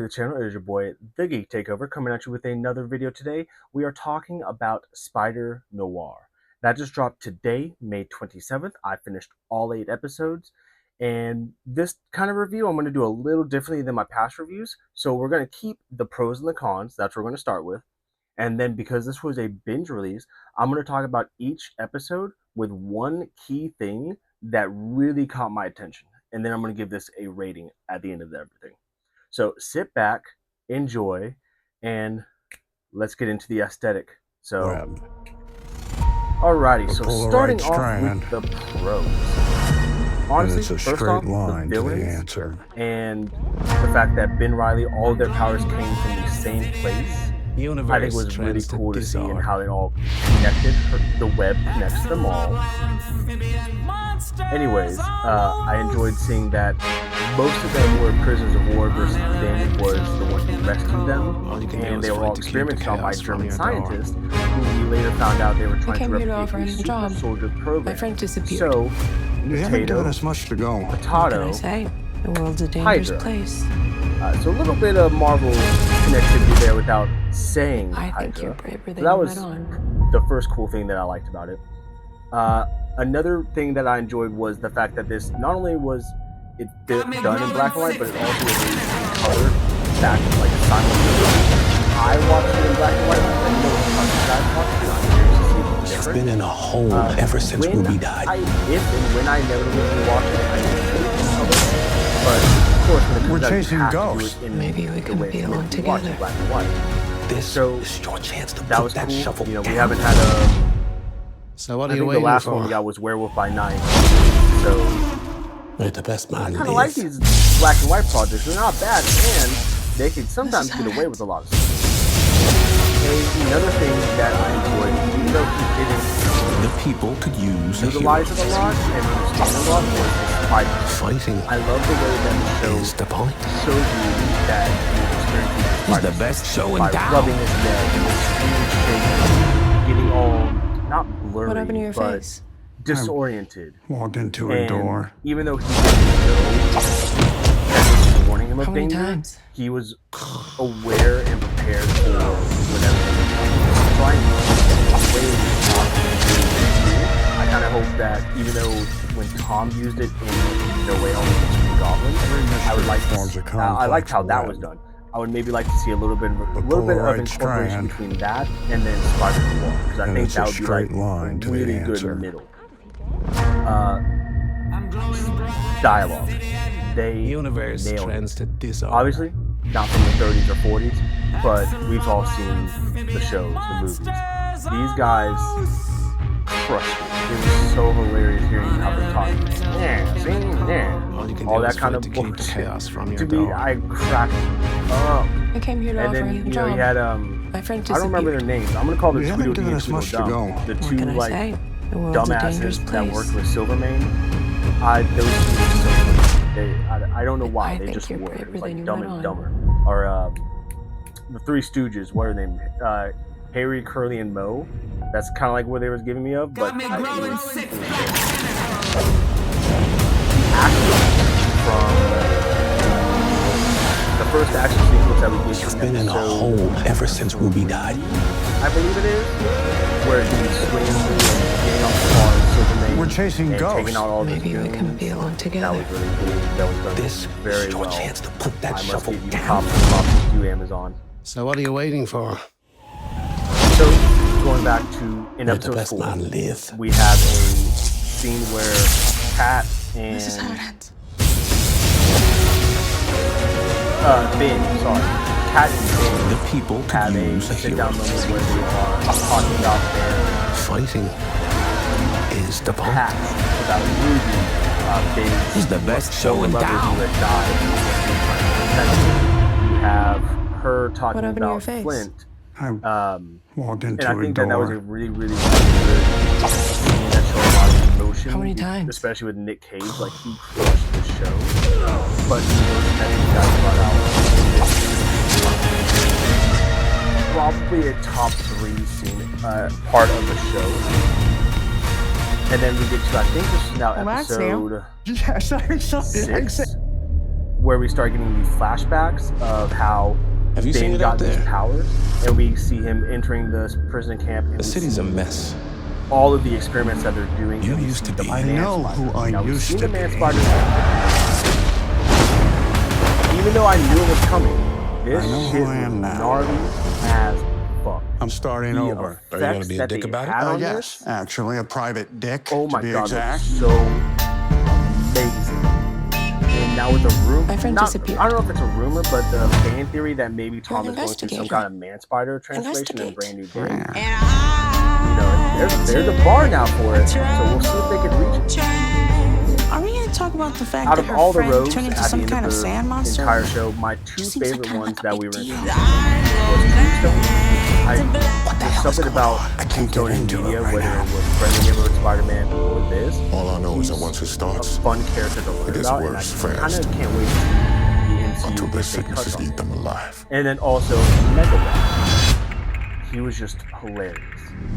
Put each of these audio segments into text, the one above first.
To the channel. It is your boy The Geek Takeover coming at you with another video today. We are talking about Spider-Noir. That just dropped today, May 27th. I finished all 8 episodes, and this kind of review I'm going to do a little differently than my past reviews. So we're going to keep the pros and the cons. That's what we're going to start with. And then because this was a binge release, I'm going to talk about each episode with one key thing that really caught my attention. And then I'm going to give this a rating at the end of everything. So sit back, enjoy, and let's get into the aesthetic. So, alrighty, so starting off with the pros. Honestly, first off, the villains and the fact that Ben Reilly, all of their powers came from the same place, I think was really cool to see, and how it all connected. The web connects them all. Anyways, I enjoyed seeing that most of them were prisoners of war versus Ben was the one who rescued them, and they were all experimented on by German scientists, who we later found out they were trying to replicate the super soldier program. My friend disappeared. So, you haven't given us much to go. Potato, what can I say? The world's a dangerous Hydra. place. So a little bit of Marvel connectivity there without saying I think Hydra. you're braver than So that you was let on. the first cool thing that I liked about it. Another thing that I enjoyed was the fact that this not only was it done in black and white, but it also was in color back like simultaneously. I watched it in black and white, and you know what you guys watched it. I'm curious to see what's different. It's been in a hole ever since Ruby died. If and when I inevitably watch it, I will in color. But of course, when it comes We're out, you chasing have to do ghosts. it in Maybe we the can way be it's alone meant to be watched in together. black and white. This So, is your chance to that put was that cool. shovel You know, we down. haven't had a. So what I are you think the waiting last for? one we got was Werewolf by Night. So Let the best I man kind of like live. these black and white projects. They're not bad, and they can sometimes get away with a lot of stuff. And another thing that I enjoyed, even though he didn't The people could use a hero. utilize it a lot and understand a lot, was his fight. Fighting I love the way that the show is the point. shows you that you're experiencing He's the best show in by town. rubbing his neck and his skin shaking, getting all not blurry, What happened to your but face? disoriented. Walked into a And door. even though he didn't know that this was warning him of How many danger, times? he was aware and prepared for whatever was coming. So I way I kind of hope that even though when Tom used it in No Way Home against the Goblin, I would like to, I liked how that was done. I would maybe like to see a little bit of incorporation between that and then Spider-Noir, because I think that would be like really good middle. Dialogue. They Universe nailed it. trends to disorder. Obviously, not from the 30s or 40s, but we've all seen the shows, the movies. These guys crushed it. It was so hilarious hearing how they talk. Yeah, see, yeah. All you can All do that is kind fight of to keep the bullshit. chaos from your To me, door. I cracked up. I came here to And offer then, you a you know, job. you had, My friend I don't remember their disappeared. names. I'm gonna call them You haven't Tweedledee given and us much to Tweedledum. go. The What two, can I like, say? The world's a dangerous dumbasses that place. worked with Silvermane. Those two were so funny. I don't know why. I They think just you're were. It braver was than like you Dumb let and on. Dumber. Or, the Three Stooges. What are they? Harry, Curly, and Moe. That's kind of like what they was giving me of, but it was from the first action sequence that we get He's from been in a episode, hole ever since Ruby died. I believe it is, where he's swinging through and getting off the car and Superman. We're chasing and ghosts. taking out all the Maybe we can goons. be alone That together. was really cool. That was done This very is your well. chance to put that I must shovel give you down. props to Amazon. So what are you waiting for? So, going back to in Let the episode best 4, man live. we have a scene where Kat and This is how it ends. Ben, sorry, Kat and The Ben people could have use a a sit-down hero. moment where they are talking about their Fighting is the point. past, about Ruby, Ben's He's the best show in lover town. who had died. You have her talking What happened to your about face? Flint. I walked And into I a think that was a door. really, really good scene that showed a lot of emotion. How many times? Especially with Nick Cage, like he crushed the show. But the emotion that you guys brought out is probably a top 3 scene, part of the show. And then we get to, I think this is now Well, that's episode Yes, I saw it. 6. where we start getting these flashbacks of how Have you seen Bane it got out these there? powers, and we see him entering the prison camp, and The city's a mess. all of the experiments that they're doing. You and we used see to the be. I Man know Spider. who I Now, we've used seen to the Man be. Spider. Even though I knew it was coming, this I know who shit I am was now. gnarly as fuck. I'm starting The over. Are you gonna effects be a that dick they about it? had on Yes, this, actually, a private dick, oh to my be god, exact. it's so amazing. And now with the room, My friend I disappeared. don't know if it's a rumor, but the fan theory that maybe Tom an is going through some investigator. kind of Man Spider transformation and Investigate. brand new day. You know, there's a bar now for it, so we'll see if they can reach it. Are we gonna talk about the fact Out that of her all the friend rogues turned at into the some end kind of of the sand monster? entire show, my two Just seems like favorite kind of ones like a that big we were deal. introduced to was Tombstone. There's something about I can't get Tombstone in into it media, right whether now. it was Friendly Neighborhood Spider-Man or this. All I know is that He's once it a starts, fun character to learn gets about, worse and I kind fast. of can't wait to see the until MCU their if they touch sicknesses on eat it. them alive. And then also Megawatt. He was just hilarious.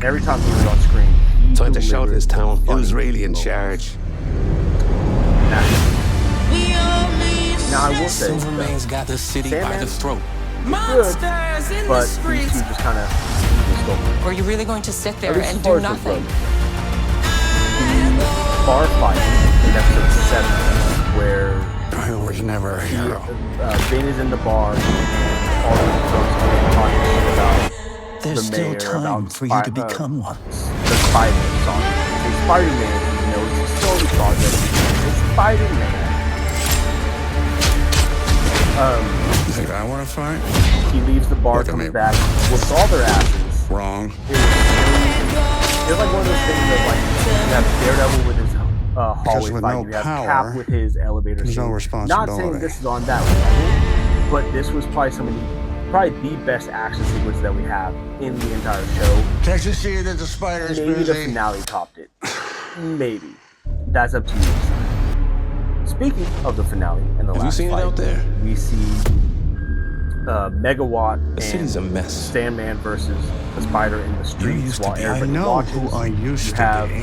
Every time he was on screen, he So at the show delivered this town, funny who's really in moments. charge? Now I will say, Superman's got the city by Sandman the throat. good, but these two just kind of stole me. Or are you really going to sit At there least and as far do as the nothing? road. The bar fight in episode 7, where I was never a hero. Bane is in the bar and all these drunks come in talking shit about There's the still mayor, time about for you to become one. the Spider, sorry. It's Spider-Man, you know, it's a slowly progress. It's Spider-Man. You think I want to fight? He leaves the bar, Look at comes me. back, whoops all their asses. Wrong. It was like one of those things of like you have Daredevil with his hallway with fight, no you have power, Cap with his elevator there's scene. no Not responsibility. saying this is on that level, but this was probably the best action sequence that we have in the entire show. Can't you see that the spider's Maybe the busy? finale topped it. Maybe. That's up to you. Speaking of the finale and the Have you last seen it fight, out there? we see Megawatt The and city's a mess. Sandman versus the Spider in the You streets used to while be. I everybody know watches. who I used You to have be.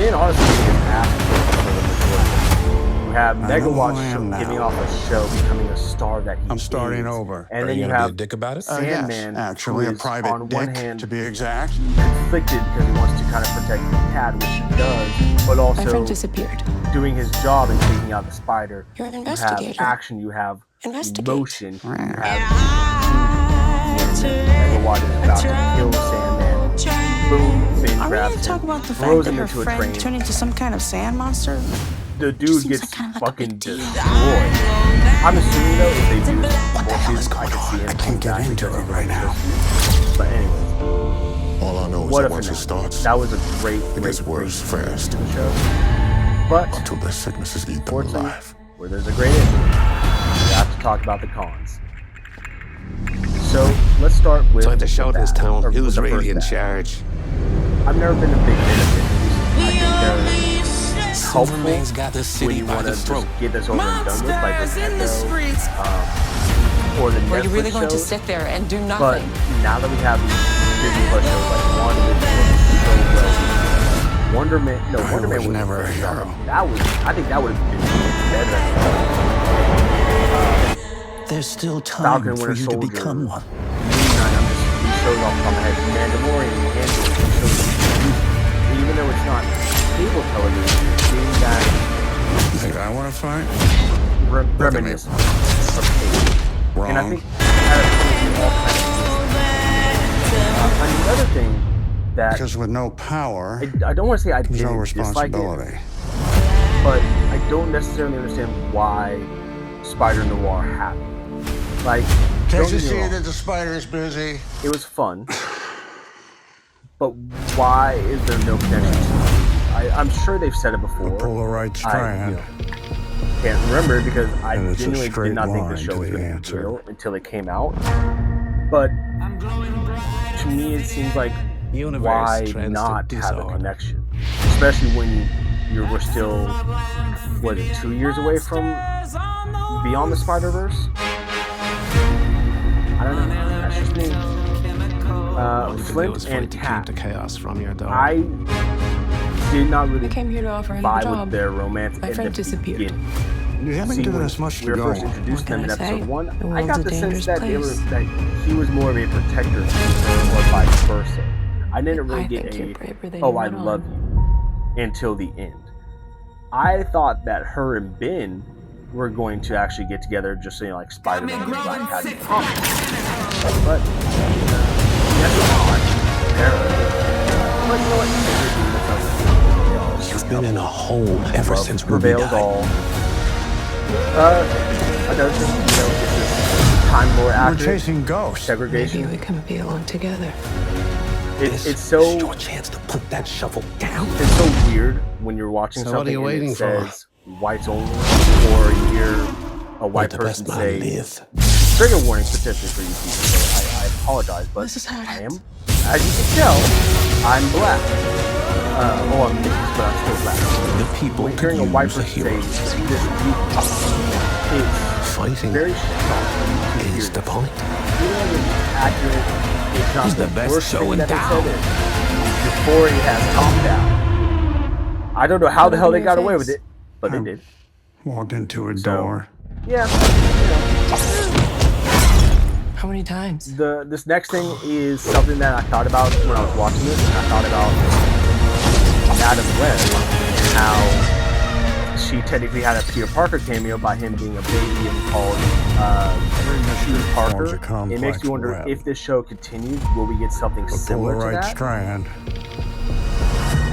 Ben honestly getting his ass kicked for the majority. You have I know who Megawatt I am now. giving off a show, becoming a star that he I'm starting is. over. And Are then you you gonna be a have dick about it? Sandman, Yes, actually, who a is private on one dick, hand to be exact. conflicted because he wants to kind of protect the cat, which he does, but My also friend disappeared. doing his job and taking out the spider. You're an You have investigator. action, you have Investigate. emotion, you have Right. conclusion. When Megawatt is about to kill Sandman, boom, Ben Are we grabs gonna talk him, about the fact throws that him her into a friend train. turned into some kind of sand monster? The dude seems gets like kind of like a fucking big deal. destroyed. I'm assuming though, if they do more seasons, I could see him I coming can't get back into because it he's right now. But anyways, All I know is what a that once it finale. starts, That was a great, it great, gets worse great fast. to the show. But until their sicknesses eat them fortunately, alive. where there's a great ending, we have to talk about the cons. So let's start with So at the show the this bad, town, or with who's the really in first bad. charge? I've never been a big fan of Disney. I think they're helpful Superman's got the when city you by want to the just throat. get this over and done with, like with Echo, or the Or are you Netflix really going to shows. sit there and do But nothing? now that we have these Disney Plus shows like WandaVision so well, Wonder Man was was never a great. hero. I think that would have been better. There's still time Falcon, for Winter you to Soldier, become one. Moon Knight, these shows off the top of my head. Mandalorian, Andor, these shows, even though it's not cable television, it's getting that You think I want to fight? reminiscence of cable. Wrong. And I think we all kind of another thing that Because with no power, I don't want to say I there's no didn't dislike it, responsibility. but I don't necessarily understand why Spider-Noir happened. Like, Can't don't you get me see wrong, that the spider's busy? it was fun, but why is there no connection to it? I'm sure they've said it before. Pull the right I strand. can't remember because I And it's a genuinely straight did not think the line show to was the going to be answer. real until it came out. But to me, it seems like why not have a connection, especially when we're still, what is it, 2 years away from Beyond the Spider-Verse? I don't know. That's just me. Flint and Cat. chaos from your dog. I did not really I came here to offer him a vibe with job. their romance My in friend the disappeared. beginning. You haven't see given when us much we to were go. first introduced to them in What can I say? episode 1, The I world's got a the sense dangerous that place. that he was more of a protector of her, or vice versa. I didn't really I get think a, you're braver than oh, you I let love on. you, until the end. I thought that her and Ben were going to actually get together, just so, like Spider-Man and Black Cat in the comics. But, yes, not, apparently. But you know what? You've been in a hole ever Love since Ruby prevails died. all. Another thing, this is Time Lord We're accurate. chasing ghosts. Segregation. Maybe we can be alone together. This It's is so your chance to put that shovel down. it's so weird when you're watching So what are something you and waiting it for? says whites only, or you hear a white Let the person best man say live. trigger warning potentially for you people. So I apologize, but This is how it I am, ends. as you can tell, I'm black. I'm mixed, but I'm still black. The people When could hearing a white use a person say hero. this viewpoint, it's Fighting very shocking to hear is the this. point. Even though it's accurate, it's not He's the best worst show thing in that they town. said is before he has top down. I don't know how the hell they got away with it, but they did. Walked into a So, door. yeah. How many times? This next thing is something that I thought about when I was watching this, and I thought about Madam Web and how she technically had a Peter Parker cameo by him being a baby and called Peter Forms a Parker. It makes complex you wonder web. if this show continues, will we get something But pull the similar to right that? strand,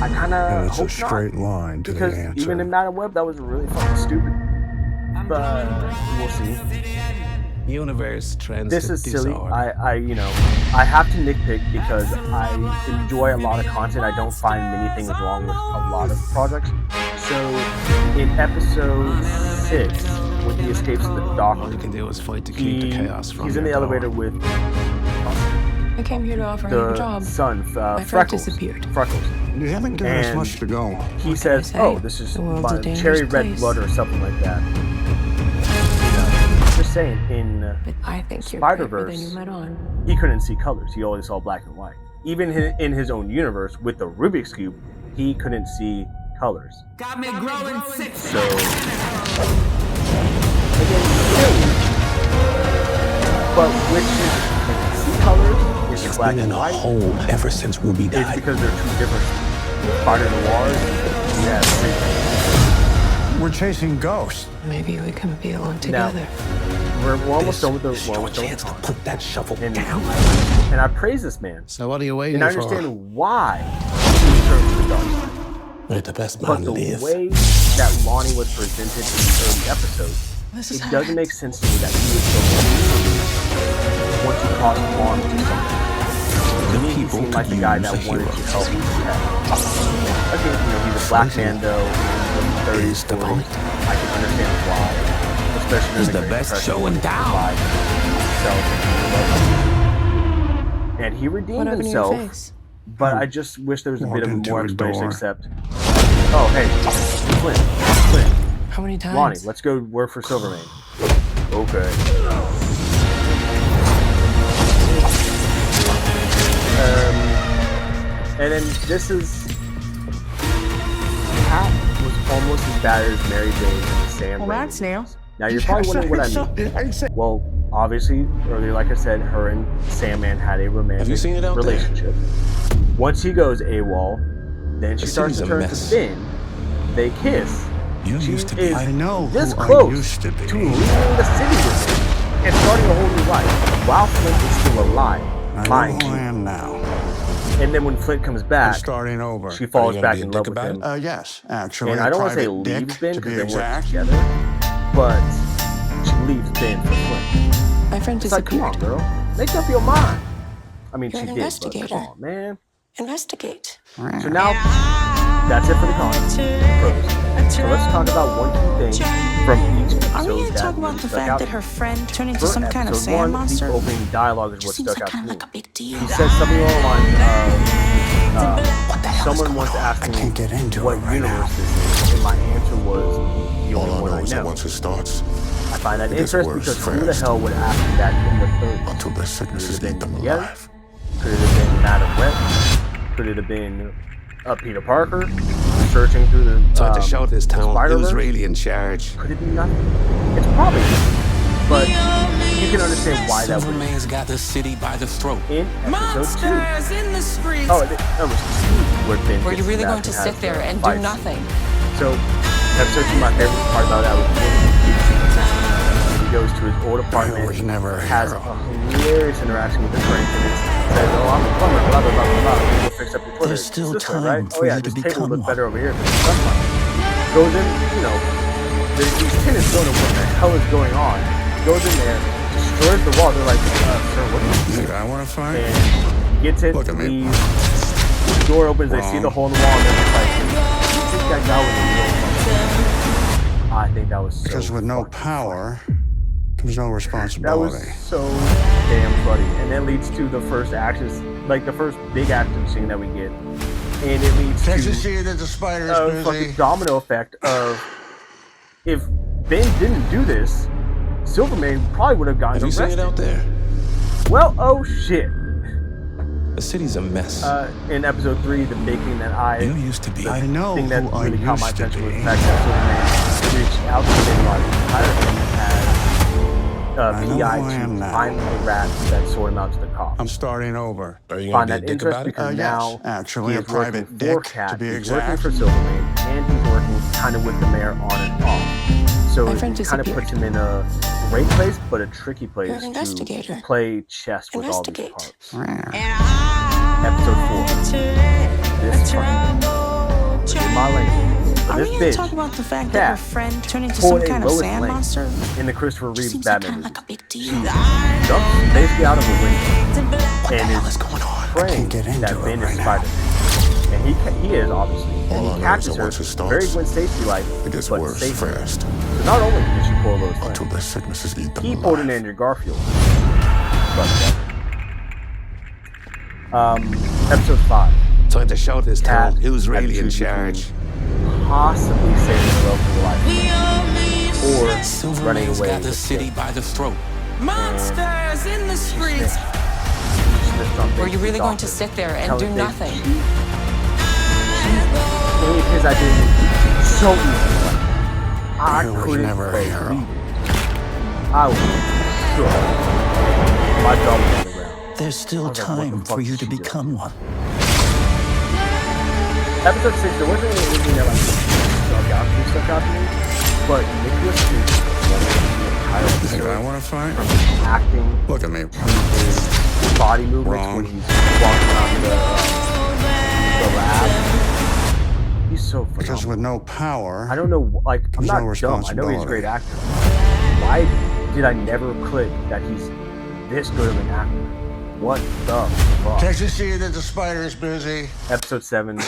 I kind and of it's a hope straight not, line to the because answer. even in Madam Web, that was really fucking stupid. But we'll see. Universe trends This to is silly. disorder. I have to nitpick because I enjoy a lot of content. I don't find many things wrong with a lot of projects. So in episode 6, when he escapes the All doctor, you can do is fight to keep the chaos from he's in your the elevator door. with I came here to offer him a the job. son, My friend Freckles. disappeared. Freckles. You haven't given us And much to go. He What says, can I say? "Oh, this is The world's a dangerous cherry red place. blood or something like that." Just saying, in But I think you're braver Spider-Verse, than you let on. he couldn't see colors. He always saw black and white. Even in his own universe with the Rubik's Cube, he couldn't see colors. Got me growing sick. So, again, silly. But which is, can he see colors? Is it You've black been in and a white? hole ever since Ruby It's died. because they're two different Spider-Noirs. Yeah, We're chasing ghosts. Maybe we can be alone Now, together. we're almost This done with the is your chance to con. put that shovel And, down. and I praise this man. So what are you waiting And I for? understand why he turned to the dark side. Let the best But man the live. way that Lonnie was presented in the early episodes, This is it how doesn't it make ends. sense to me that he would so easily want to cause harm to someone. To me, he people seemed like could the guy use that a wanted hero. to help and protect. Again, he's a black Fighting man though, in the 30s, is the 40s. point. I can understand why. Especially He's during the Great best Depression, show when in he town. provided himself and he redeemed What happened to your himself. face? But I just wish there was a bit Walked of into more a explanation, door. except, oh, hey, Flint, How many times? Lonnie, let's go work for Silverman. Okay. And then this is, Pat was almost as bad as Mary Jane and the Sam Well, Raimi that's new. movies. Now you're probably wondering what I mean. Well, obviously, earlier, like I said, her and Sandman had a romantic Have you seen it out there? relationship. Once he goes AWOL, then she The starts to city's a turn to mess. Finn. They kiss. You She used to is be. I know this who I close used to be. to leaving the city with him and starting a whole new life while Flint is still alive, I know mind who I you. am now. And then when Flint comes We're back, starting over. she falls gonna back be a in dick love with about him. it? Yes, actually. And I a don't want to say private leave dick, Ben to because be they work exact. together, but she leaves Ben for Flint. My friend It's like, come disappeared. on, girl, make up your mind. I mean, You're she an did, but investigator. come on, man. Investigate. So now, that's it for the cons. Pros. So let's talk about one key thing from each Are we episode going to that talk about really the stuck fact out that to her me. friend turned into For some kind of episode sand 1, monster? the opening dialogue is what Just seems stuck like out to kind of me. like a big deal. He said something along the lines of, What the hell is someone going once on? asked I me can't get into what it right universe now. this is, and my answer was the All only I one know I is that know. once it starts, I find that it gets interesting worse because who the fast. hell would ask me that in the 30s? until the sicknesses Could it eat have them been Yes? alive. Could it have been Madam Web? Could it have been Peter Parker? searching through the So at the show this town, who's Spider-Verse. really in charge? Could it be nothing? It's probably nothing, but you can understand why that would. Superman's got the city by the throat. In episode 2. in the streets. Oh, that was 2 where Ben Were you gets really back going to and has sit there the and do fights. nothing? So, episode 2, my favorite part about that was when he goes to his old apartment, was never a has hero. a hilarious interaction with the Frank, and it says, "Oh, I'm a plumber, blah blah blah blah blah. We'll fix up your toilet." There's still This way, time right? for Oh yeah, you to this table become would look one. better over here. But it's not. Goes in, you know, these tenants don't know what the hell is going on. Goes in there, destroys the wall. They're like, "Sir, what are you You doing?" think I want to fight? And gets it, Look at me. leaves. The door opens, they see Wrong. the hole in the wall, and they're just like, "I think that guy was a real fucker." I think that was so Because with no fucking power, there's no That was responsibility. so damn funny. And that leads to the first action, like the first big action scene that we get. And it leads Can't you to see that the spider's a fucking busy? domino effect of if Ben didn't do this, Silverman probably would have gotten Have you seen arrested. it out there? Well, oh shit. The city's a mess. In episode 3, the big thing that I you used to be. I know thing that who I really caught my used to attention was the be. fact that Superman reached out to Ben Reilly, hired him as I know PI who I am to now. find a rat that sold him out to the cops. I'm starting over. Are you Find gonna that be a dick interest about it? because Yes, now actually, he a is working private for dick, Cat, to be he's exact. working for Silverman, and he's working kind of with the mayor on and off. So My it friend kind of disappeared. puts him in a great place, but a tricky place You're an to investigator. play chess with all these Investigate. parts. Rare. Episode 4. This fucking in my lane. But Are this we gonna bitch talk about the fact Cat, that her friend turned into pulled some a kind of Lois sand Lane monster? in the Christopher Reeves Seems Batman kind of movie. like a big She deal. jumps basically out of a window and hell is is going on? praying get into that it Ben right is now. Spider-Man. And he is, obviously. All I And know he is catches that her once it starts, very Gwen Stacy-like, It gets but worse safely. fast. So not only did she pull Lois Until Lane, the sicknesses eat them he pulled an alive. Andrew Garfield. Episode 5. So at the show this Cat town, who's had to really in choose charge? between possibly saving her love for life or running Superman's away got the with city Kate. by the throat. Monsters in the streets. Were you really going to sit there and do nothing? She gave his identity so easily. I He was couldn't never a believe hero. it. I was shook. My jaw was on the ground. There's still I was like, what the time fuck for you did to she do? become one. Episode 6, there wasn't anything that stuck out to me, but Nicolas Cage performed the entire You think I episode want to fight? from his acting Look at me. to his body movements Wrong. when he's walking around the lab. He's so Because phenomenal. with no power, I don't know, like, I'm There's not no dumb. I know he's a great responsibility. actor. Why did I never click that he's this good of an actor? What the fuck? Can't you see that the spider is busy? Episode 7,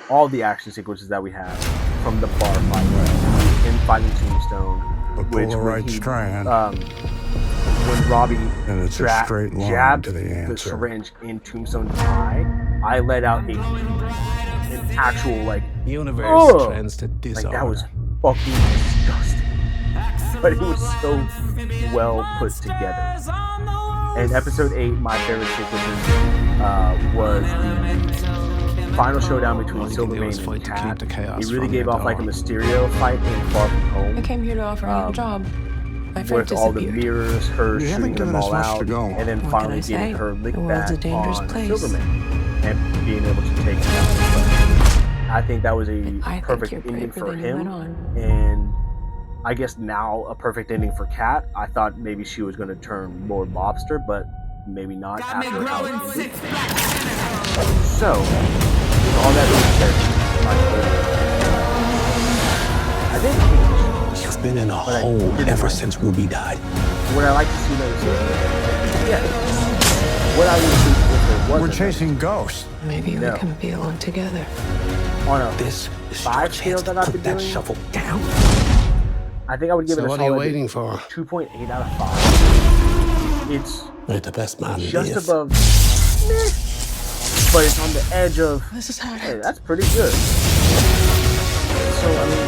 all the action sequences that we have from the bar fight, in fighting Tombstone, But pull which the when right he, strand. when Robbie And it's a straight line jabbed to the the answer. syringe in Tombstone's eye, I let out an actual like, The universe oh, trends to like disorder. that was fucking disgusting. But it was so well put together. And episode 8, my favorite sequences was the final showdown between All you can do Silverman is and fight to Cat. keep the chaos He really from gave your off like a door. Mysterio fight in Far From I Home, came here to offer you a job. My friend with all the disappeared. mirrors, her You haven't shooting them given us all much to out, go on. and then What finally can I getting say? her lick The world's a back dangerous on place. Silverman and being able to take him out. But I think that was a I think perfect you're ending braver for than you him, went on. and I guess now a perfect ending for Kat. I thought maybe she was going to turn more lobster, but maybe not after how it ended. So, with all that being said, I think Cage, You've been in a I hole didn't ever like since Ruby died. would I like to see another season? Yes. What I would do if there was We're another chasing ghosts. Maybe No. we can be alone together. on a This is 5 your scale chance that to I've put been that doing, shovel down. I think I would give it a So what are you solid waiting for? 2.8 out of 5. It's You're the best man in just this. above, meh, but it's on the edge of, This is how it hey, ends. that's pretty good. So, I mean,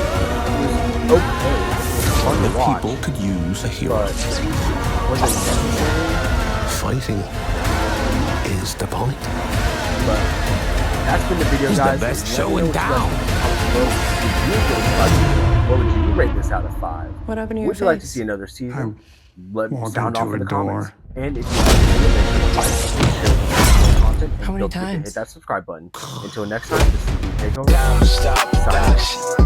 it was okay. It was fun The to watch, people could use a hero. but was it necessary? Fighting is the point. But That's been the video, He's the guys. best Let me show know in what you town. guys think. What would you rate this out of 5? What happened to your Would you like to face? see another season? Let me wanting sound off to in the comments. adore. And if you like the video, make sure to like, share the content, and How many don't forget to times? hit that subscribe button. Until next time, this is the Takeover. Don't stop Signing off. production.